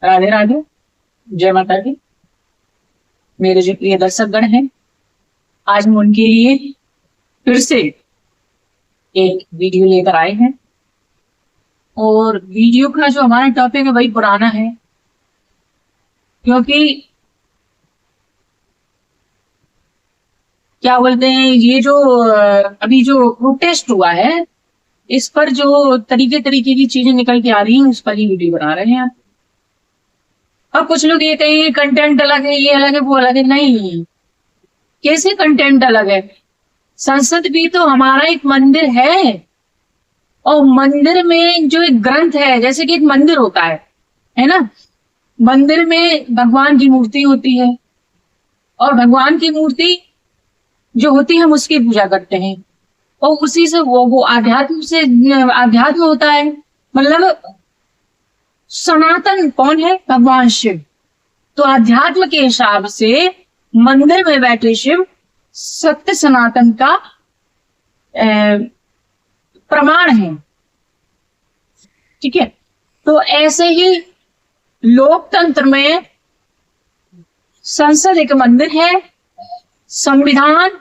राधे राधे, जय माता दी। मेरे जो प्रिय दर्शकगण हैं, आज हम उनके लिए फिर से एक वीडियो लेकर आए हैं और वीडियो का जो हमारा टॉपिक है वही पुराना है, क्योंकि क्या बोलते हैं, ये जो अभी जो प्रोटेस्ट हुआ है इस पर जो तरीके तरीके की चीजें निकल के आ रही हैं उस पर ही वीडियो बना रहे हैं। अब कुछ लोग ये कहेंगे कंटेंट अलग है, ये अलग है, वो अलग है। नहीं, कैसे कंटेंट अलग है? संसद भी तो हमारा एक मंदिर है, और मंदिर में जो एक ग्रंथ है, जैसे कि एक मंदिर होता है ना, मंदिर में भगवान की मूर्ति होती है और भगवान की मूर्ति जो होती है हम उसकी पूजा करते हैं और उसी से वो आध्यात्म होता है। मतलब सनातन कौन है? भगवान शिव। तो अध्यात्म के हिसाब से मंदिर में बैठे शिव सत्य सनातन का प्रमाण है। ठीक है, तो ऐसे ही लोकतंत्र में संसद एक मंदिर है, संविधान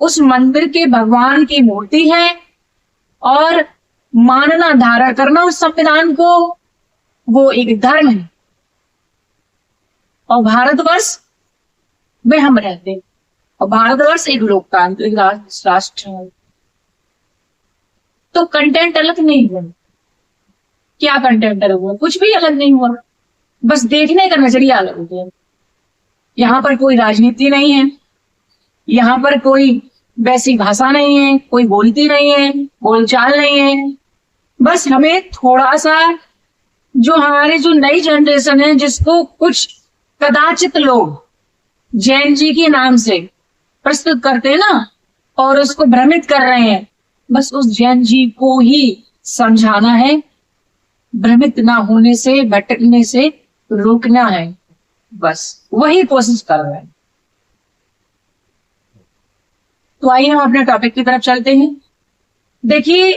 उस मंदिर के भगवान की मूर्ति है और मानना धारण करना उस संविधान को वो एक धर्म है। और भारतवर्ष में हम रहते हैं और भारतवर्ष एक लोकतांत्रिक राष्ट्र है। तो कंटेंट अलग नहीं हुआ। क्या कंटेंट अलग हुआ? कुछ भी अलग नहीं हुआ, बस देखने का नजरिया अलग हो गया। यहाँ पर कोई राजनीति नहीं है, यहाँ पर कोई वैसी भाषा नहीं है, कोई बोलती नहीं है, बोलचाल नहीं है। बस हमें थोड़ा सा जो हमारे जो नई जनरेशन है, जिसको कुछ कदाचित लोग जैन जी के नाम से प्रस्तुत करते हैं ना और उसको भ्रमित कर रहे हैं, बस उस जैन जी को ही समझाना है, भ्रमित ना होने से, भटकने से रोकना है। बस वही कोशिश कर रहे हैं। तो आइए हम अपने टॉपिक की तरफ चलते हैं। देखिए,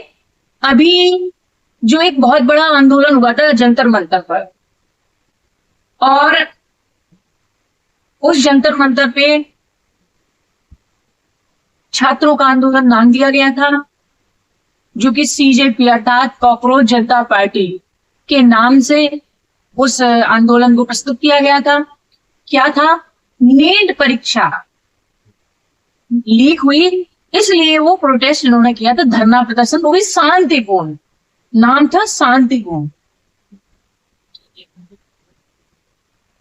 अभी जो एक बहुत बड़ा आंदोलन हुआ था जंतर मंतर पर, और उस जंतर मंतर पे छात्रों का आंदोलन नाम दिया गया था, जो कि सीजेपी अर्थात कॉकरोच जनता पार्टी के नाम से उस आंदोलन को प्रस्तुत किया गया था। क्या था? नीट परीक्षा लीक हुई, इसलिए वो प्रोटेस्ट इन्होंने किया था, धरना प्रदर्शन, वो भी शांतिपूर्ण। नाम था शांतिपूर्ण।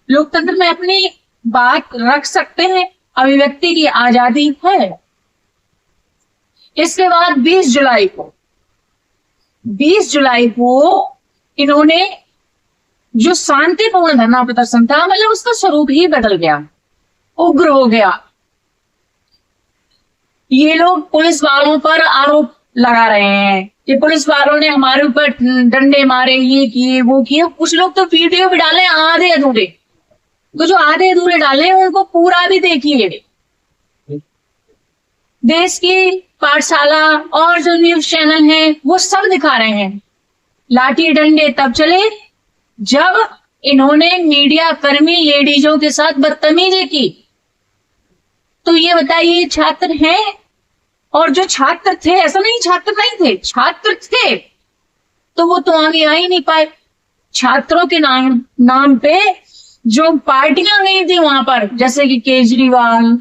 लोकतंत्र में अपनी बात रख सकते हैं, अभिव्यक्ति की आजादी है। इसके बाद 20 जुलाई को इन्होंने जो शांतिपूर्ण धरना प्रदर्शन था, मतलब उसका स्वरूप ही बदल गया, उग्र हो गया। ये लोग पुलिस वालों पर आरोप लगा रहे हैं कि पुलिस वालों ने हमारे ऊपर डंडे मारे, ये किए, वो किए। कुछ लोग तो वीडियो भी डाले आधे अधूरे, तो जो आधे अधूरे डाले उनको पूरा भी देखिए। देश की पाठशाला और जो न्यूज चैनल हैं वो सब दिखा रहे हैं। लाठी डंडे तब चले जब इन्होंने मीडिया कर्मी लेडीजों के साथ बदतमीजी की। तो ये बताइए, छात्र हैं, और जो छात्र थे, ऐसा नहीं छात्र नहीं थे, छात्र थे, तो वो तो आगे आ ही नहीं पाए। छात्रों के नाम पे जो पार्टियां गई थी वहां पर, जैसे कि केजरीवाल,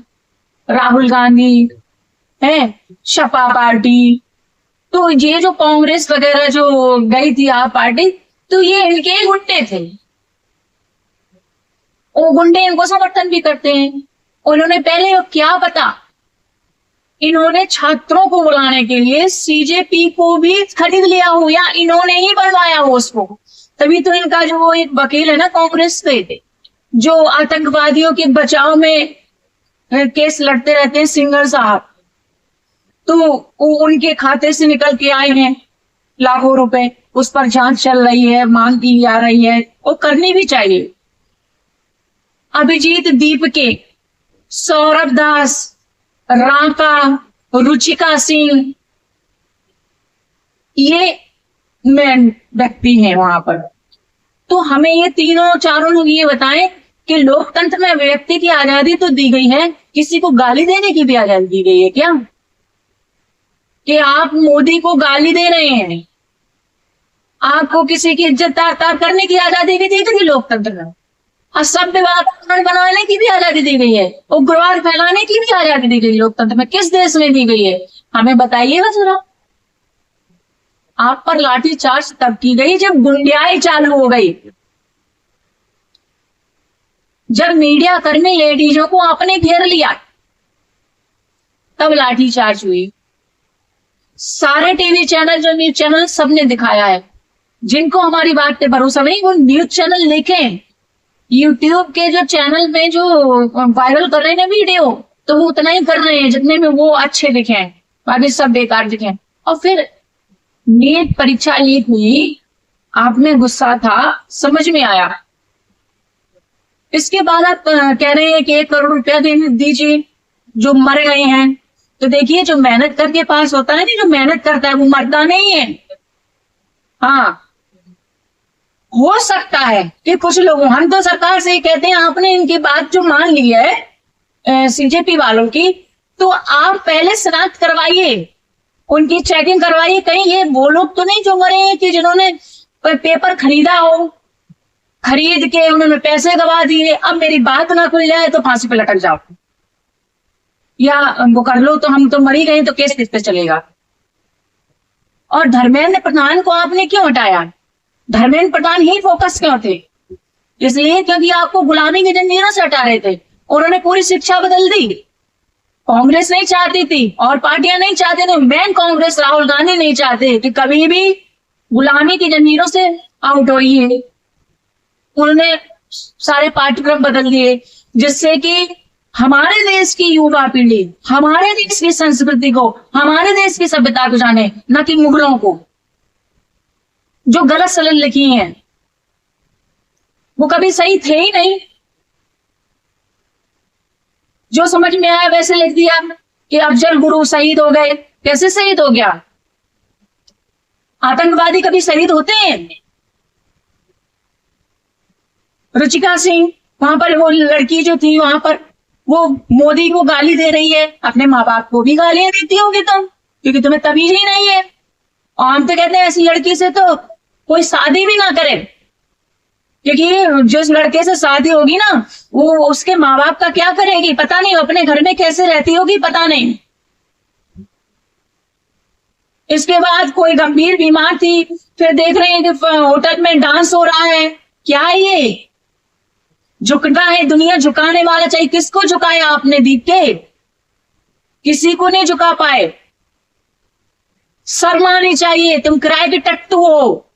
राहुल गांधी है, सपा पार्टी, तो ये जो कांग्रेस वगैरह जो गई थी आप पार्टी, तो ये इनके गुंडे थे। वो गुंडे इनको समर्थन भी करते हैं। उन्होंने पहले क्या पता, इन्होंने छात्रों को बुलाने के लिए सीजेपी को भी खरीद लिया हो, या इन्होंने ही बनवाया हो उसको। तभी तो इनका जो वो एक वकील है ना कांग्रेस के, जो आतंकवादियों के बचाव में केस लड़ते रहते हैं, सिंगर साहब, तो उनके खाते से निकल के आए हैं लाखों रुपए, उस पर जांच चल रही है, मांग की जा रही है, वो करनी भी चाहिए। अभिजीत दीपके, सौरभ दास, राका, रुचिका सिंह, ये मेन व्यक्ति हैं वहां पर। तो हमें ये तीनों चारों लोग ये बताएं कि लोकतंत्र में व्यक्ति की आजादी तो दी गई है, किसी को गाली देने की भी आजादी दी गई है क्या? कि आप मोदी को गाली दे रहे हैं, आपको किसी की इज्जत तार करने की आजादी भी दी गई लोकतंत्र में, असभ्य वातावरण बनाने की भी आजादी दी गई है, उग्रवाद फैलाने की भी आजादी दी गई लोकतंत्र में। किस देश में दी गई है? हमें बताइएगा जरा। आप पर लाठीचार्ज तब की गई जब गुंडियाई चालू हो गई, जब मीडिया कर्मी लेडीजों को आपने घेर लिया, तब लाठीचार्ज हुई। सारे टीवी चैनल, जो न्यूज चैनल, सबने दिखाया है। जिनको हमारी बात पे भरोसा नहीं, वो न्यूज चैनल देखें। यूट्यूब के जो चैनल में जो वायरल कर रहे हैं वीडियो, तो वो उतना ही कर रहे हैं जितने में वो अच्छे दिखे, बाकी सब बेकार दिखे। और फिर नीट परीक्षा लीक हुई, आप में गुस्सा था, समझ में आया। इसके बाद आप कह रहे हैं कि 1 करोड़ रुपया दीजिए जो मर गए हैं। तो देखिए, जो मेहनत करके पास होता है ना, जो मेहनत करता है वो मरता नहीं है। हाँ, हो सकता है कि कुछ लोग, हम तो सरकार से ही कहते हैं, आपने इनकी बात जो मान ली है सीजेपी वालों की, तो आप पहले शनाख्त करवाइए, उनकी चेकिंग करवाइए। कहीं ये वो लोग तो नहीं जो मरे हैं कि जिन्होंने पेपर खरीदा हो, खरीद के उन्होंने पैसे गवा दिए, अब मेरी बात ना खुल जाए तो फांसी पे लटक जाओ, या वो कर लो, तो हम तो मरी गए, तो केस किस पे चलेगा। और धर्मेंद्र प्रधान को आपने क्यों हटाया? धर्मेंद्र प्रधान ही फोकस क्यों थे? इसलिए क्योंकि आपको गुलामी की जंजीरों से हटा रहे थे। उन्होंने पूरी शिक्षा बदल दी। कांग्रेस नहीं चाहती थी और पार्टियां नहीं चाहती थी, मेन कांग्रेस, राहुल गांधी नहीं चाहते कि कभी भी गुलामी की जंजीरों से आउट होइए। उन्होंने सारे पाठ्यक्रम बदल दिए, जिससे कि हमारे देश की युवा पीढ़ी हमारे देश की संस्कृति को, हमारे देश की सभ्यता को जाने, न कि मुगलों को, जो गलत सलन लिखी हैं, वो कभी सही थे ही नहीं। जो समझ में आया वैसे लिख दिया कि अफजल गुरु शहीद हो गए। कैसे शहीद हो गया? आतंकवादी कभी शहीद होते हैं? रुचिका सिंह, वहां पर वो लड़की जो थी, वहां पर वो मोदी को गाली दे रही है, अपने माँ बाप को भी गालियां देती होगी तुम, क्योंकि तुम्हें तमीज ही नहीं है। और हम तो कहते हैं ऐसी लड़की से तो कोई शादी भी ना करे, क्योंकि जिस लड़के से शादी होगी ना, वो उसके माँ बाप का क्या करेगी पता नहीं, अपने घर में कैसे रहती होगी पता नहीं। इसके बाद कोई गंभीर बीमार थी, फिर देख रहे हैं कि होटल में डांस हो रहा है। क्या ये झुकना है? दुनिया झुकाने वाला चाहिए। किसको झुकाया आपने दीप के? किसी को नहीं झुका पाए। शर्म आनी चाहिए, तुम किराए के टट्टू हो,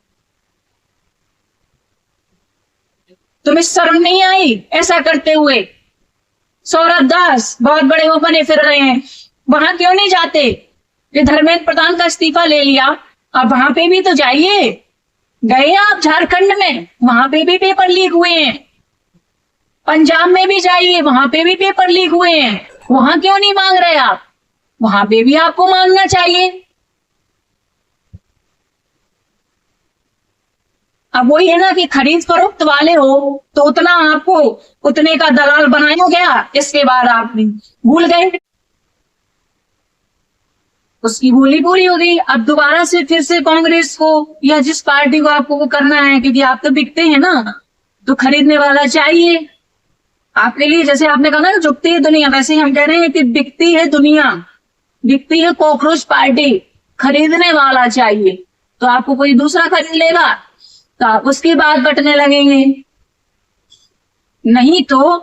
तुम्हें शर्म नहीं आई ऐसा करते हुए? सौरभ दास बहुत बड़े वो बने फिर रहे हैं, वहां क्यों नहीं जाते? ये धर्मेंद्र प्रधान का इस्तीफा ले लिया, अब वहां पे भी तो जाइए। गए आप झारखंड में, वहां पे भी पेपर लीक हुए हैं। पंजाब में भी जाइए, वहां पे भी पेपर लीक हुए हैं। वहां क्यों नहीं मांग रहे आप? वहां पे भी आपको मांगना चाहिए। अब वही है ना कि खरीद फरोख्त वाले हो तो उतना आपको उतने का दलाल बनाया गया, इसके बाद आप भूल गए, उसकी भूली पूरी हो गई। अब दोबारा से फिर से कांग्रेस को या जिस पार्टी को आपको वो करना है, क्योंकि आप तो बिकते हैं ना, तो खरीदने वाला चाहिए आपके लिए। जैसे आपने कहा ना झुकती है दुनिया, वैसे ही हम कह रहे हैं कि बिकती है दुनिया, बिकती है कॉकरोच पार्टी, खरीदने वाला चाहिए। तो आपको कोई दूसरा खरीद लेगा तो आप उसकी बात बटने लगेंगे। नहीं तो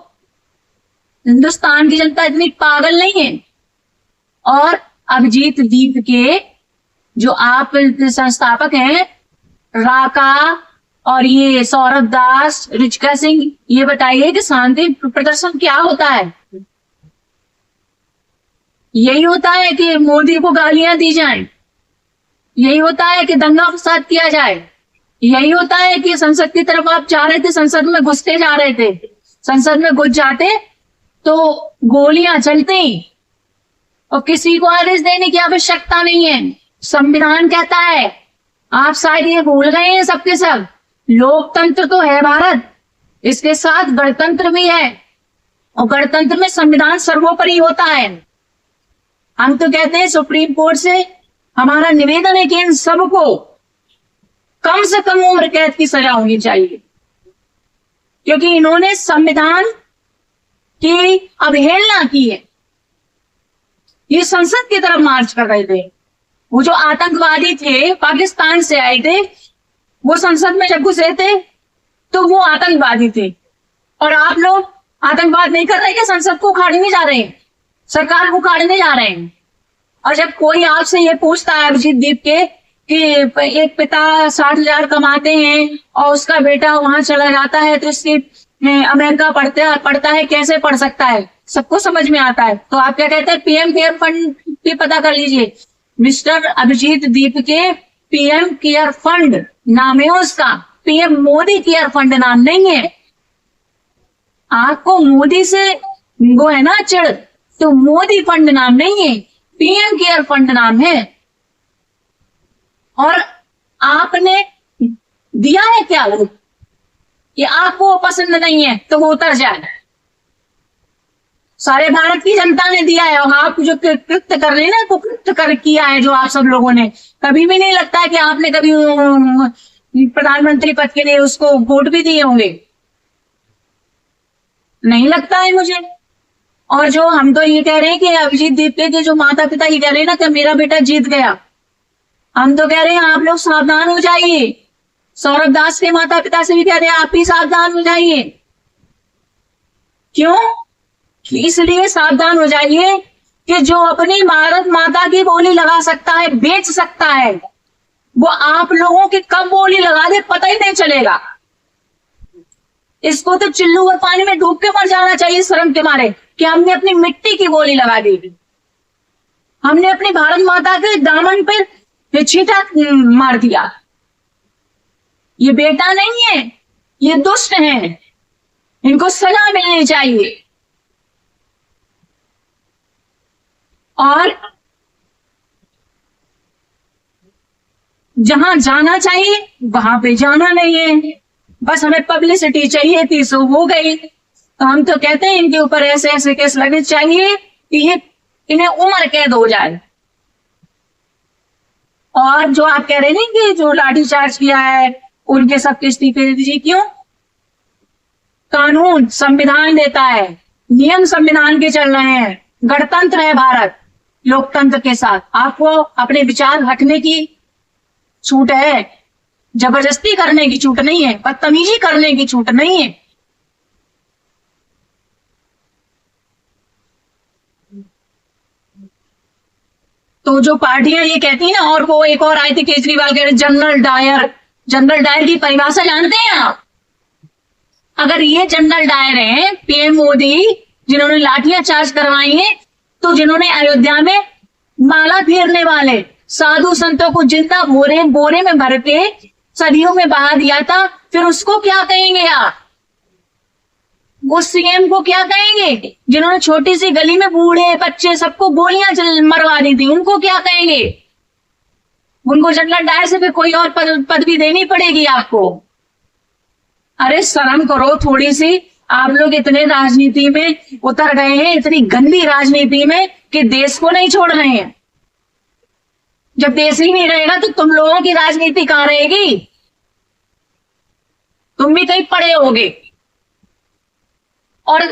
हिंदुस्तान की जनता इतनी पागल नहीं है। और अभिजीत दीप के जो आप संस्थापक हैं, राका और ये सौरभ दास, रुचिका सिंह, ये बताइए कि शांति प्रदर्शन क्या होता है? यही होता है कि मोदी को गालियां दी जाएं, यही होता है कि दंगा फसाद किया जाए, यही होता है कि संसद की तरफ आप जा रहे थे, संसद में घुसते जा रहे थे, संसद में घुस जाते तो गोलियां चलती और किसी को आदेश देने की आवश्यकता नहीं है। संविधान कहता है, आप शायद ये भूल गए हैं सबके सब, लोकतंत्र तो है भारत, इसके साथ गणतंत्र भी है, और गणतंत्र में संविधान सर्वोपरि होता है। हम तो कहते हैं सुप्रीम कोर्ट से हमारा निवेदन है कि इन सबको कम से कम उम्र कैद की सजा होनी चाहिए, क्योंकि इन्होंने संविधान की अवहेलना की है। ये संसद की तरफ मार्च कर रहे थे। वो जो आतंकवादी थे, पाकिस्तान से आए थे, वो संसद में जब घुसे थे तो वो आतंकवादी थे। और आप लोग आतंकवाद नहीं कर रहे कि संसद को उखाड़ने जा रहे हैं, सरकार को उखाड़ने जा रहे हैं। और जब कोई आपसे ये पूछता है अभिजीत दीप के कि एक पिता 60,000 कमाते हैं और उसका बेटा वहां चला जाता है तो इसकी अमेरिका पढ़ता है, कैसे पढ़ सकता है, सबको समझ में आता है। तो आप क्या कहते हैं, पीएम केयर फंड भी पता कर लीजिए। मिस्टर अभिजीत दीप के पीएम केयर फंड नाम है उसका, पीएम मोदी केयर फंड नाम नहीं है। आपको मोदी से वो है ना चिड़, तो मोदी फंड नाम नहीं है, पीएम केयर फंड नाम है। और आपने दिया है क्या वो कि आपको पसंद नहीं है तो वो उतर जाए? सारे भारत की जनता ने दिया है। और आप जो कृत्य कर रहे हैं ना, कुकृत्य कर किया है जो आप सब लोगों ने, कभी भी नहीं लगता है कि आपने कभी प्रधानमंत्री पद के लिए उसको वोट भी दिए होंगे, नहीं लगता है मुझे। और जो हम तो ये कह रहे हैं कि अभिजीत दीप के जो माता पिता ये कह रहे हैं ना कि मेरा बेटा जीत गया, हम तो कह रहे हैं आप लोग सावधान हो जाइए। सौरभ दास के माता पिता से भी कह रहे हैं आप भी सावधान हो जाइए। क्यों? इसलिए सावधान हो जाइए कि जो अपनी भारत माता की बोली लगा सकता है, बेच सकता है, वो आप लोगों की कब बोली लगा दे पता ही नहीं चलेगा। इसको तो चिल्लू और पानी में डूब के मर जाना चाहिए शर्म के मारे कि हमने अपनी मिट्टी की बोली लगा दी, हमने अपनी भारत माता के दामन पर छींटा मार दिया। ये बेटा नहीं है, ये दुष्ट हैं, इनको सजा मिलनी चाहिए। और जहां जाना चाहिए वहां पे जाना नहीं है, बस हमें पब्लिसिटी चाहिए थी सो हो गई। तो हम तो कहते हैं इनके ऊपर ऐसे ऐसे केस लगने चाहिए कि ये इन्हें उम्र कैद हो जाए। और जो आप कह रहे हैं कि जो लाठीचार्ज किया है उनके सबके इस्तीफे दे दीजिए। क्यों? कानून संविधान देता है, नियम संविधान के चल रहे हैं, गणतंत्र है भारत, लोकतंत्र के साथ आपको अपने विचार रखने की छूट है, जबरदस्ती करने की छूट नहीं है, बदतमीजी करने की छूट नहीं है। तो जो पार्टियां ये कहती है ना, और वो एक और आए थे केजरीवाल कह रहे जनरल डायर, जनरल डायर की परिभाषा जानते हैं आप? अगर ये जनरल डायर हैं पीएम मोदी जिन्होंने लाठियां चार्ज करवाई हैं, तो जिन्होंने अयोध्या में माला फेरने वाले साधु संतों को जिंदा बोरे में भर के सदियों में बहा दिया था, फिर उसको क्या कहेंगे आप? वो सीएम को क्या कहेंगे जिन्होंने छोटी सी गली में बूढ़े बच्चे सबको गोलियां मरवा दी थी, उनको क्या कहेंगे? उनको जनरल डायर से फिर कोई और पदवी देनी पड़ेगी आपको। अरे शर्म करो थोड़ी सी। आप लोग इतने राजनीति में उतर गए हैं, इतनी गंदी राजनीति में कि देश को नहीं छोड़ रहे हैं। जब देश ही नहीं रहेगा तो तुम लोगों की राजनीति कहां रहेगी? तुम भी कहीं पड़े होगे। और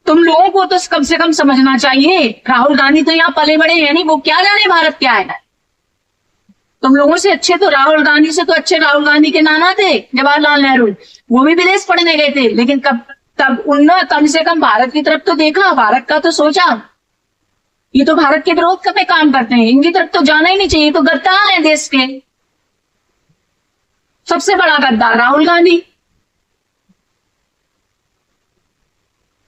तुम लोगों को तो कम से कम समझना चाहिए, राहुल गांधी तो यहाँ पले बड़े हैं नहीं, वो क्या जाने भारत क्या है। तुम लोगों से अच्छे तो राहुल गांधी से तो अच्छे राहुल गांधी के नाना थे जवाहरलाल नेहरू, वो भी विदेश पढ़ने गए थे, लेकिन तब उन्होंने कम से कम भारत की तरफ तो देखा, भारत का तो सोचा। ये तो भारत के विरोध में काम करते हैं, इनकी तरफ तो जाना ही नहीं चाहिए। तो गद्दार है देश के, सबसे बड़ा गद्दार राहुल गांधी।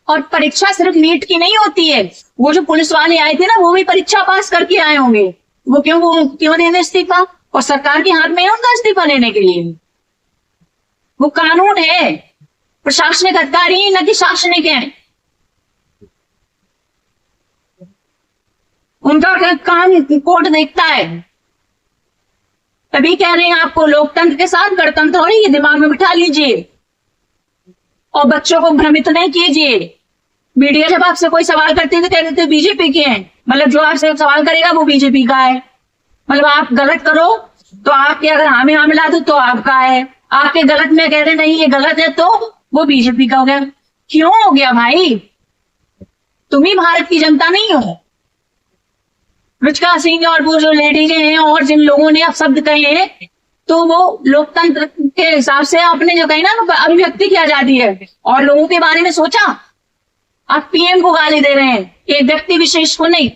और परीक्षा सिर्फ नीट की नहीं होती है, वो जो पुलिस वाले आए थे ना वो भी परीक्षा पास करके आए होंगे। वो क्यों देने इस्तीफा? और सरकार के हाथ में है उनका इस्तीफा लेने के लिए। वो कानून है, प्रशासनिक अधिकारी न कि शासनिक है। उनका काम कोर्ट देखता है। तभी कह रहे हैं आपको, लोकतंत्र के साथ गणतंत्र हो, ये दिमाग में बिठा लीजिए और बच्चों को भ्रमित नहीं कीजिए। मीडिया जब आपसे कोई सवाल करती है तो कह देते बीजेपी के हैं, मतलब जो आपसे सवाल करेगा वो बीजेपी का है। मतलब आप गलत करो तो आपके, अगर हमें हाँ मिला दो तो आपका है, आपके गलत में कह रहे नहीं ये गलत है तो वो बीजेपी का हो गया। क्यों हो गया भाई? तुम ही भारत की जनता नहीं हो। रुचिका सिंह और वो जो लेडीज हैं और जिन लोगों ने अब शब्द कहे हैं, तो वो लोकतंत्र के हिसाब से आपने जो कही ना अभिव्यक्ति की आजादी है, और लोगों के बारे में सोचा। आप पीएम को गाली दे रहे हैं, एक व्यक्ति विशेष को नहीं।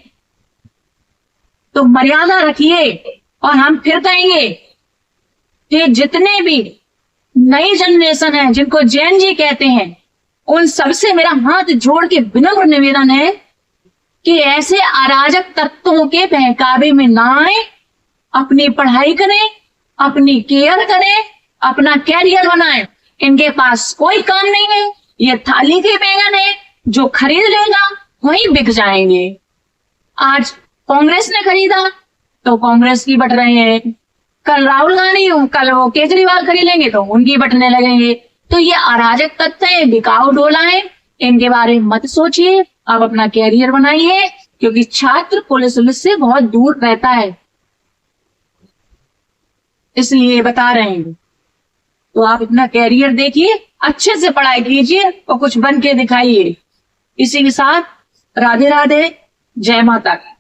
तो मर्यादा रखिए। और हम फिर कहेंगे कि जितने भी नई जनरेशन है, जिनको जैन जी कहते हैं, उन सबसे मेरा हाथ जोड़ के विनम्र निवेदन है कि ऐसे अराजक तत्वों के बहकावे में ना आए, अपनी पढ़ाई करें, अपनी केयर करें, अपना कैरियर बनाएं। इनके पास कोई काम नहीं है, ये थाली के बैंगन है, जो खरीद लेगा वहीं बिक जाएंगे। आज कांग्रेस ने खरीदा तो कांग्रेस की बट रहे हैं, कल राहुल गांधी, कल वो केजरीवाल खरीद लेंगे तो उनकी बटने लगेंगे। तो ये अराजक तत्व है, बिकाऊ डोला है, इनके बारे में मत सोचिए, आप अपना कैरियर बनाइए, क्योंकि छात्र पुलिस से बहुत दूर रहता है, इसलिए बता रहे हैं। तो आप अपना कैरियर देखिए, अच्छे से पढ़ाई कीजिए और कुछ बन के दिखाइए। इसी के साथ राधे राधे, जय माता की।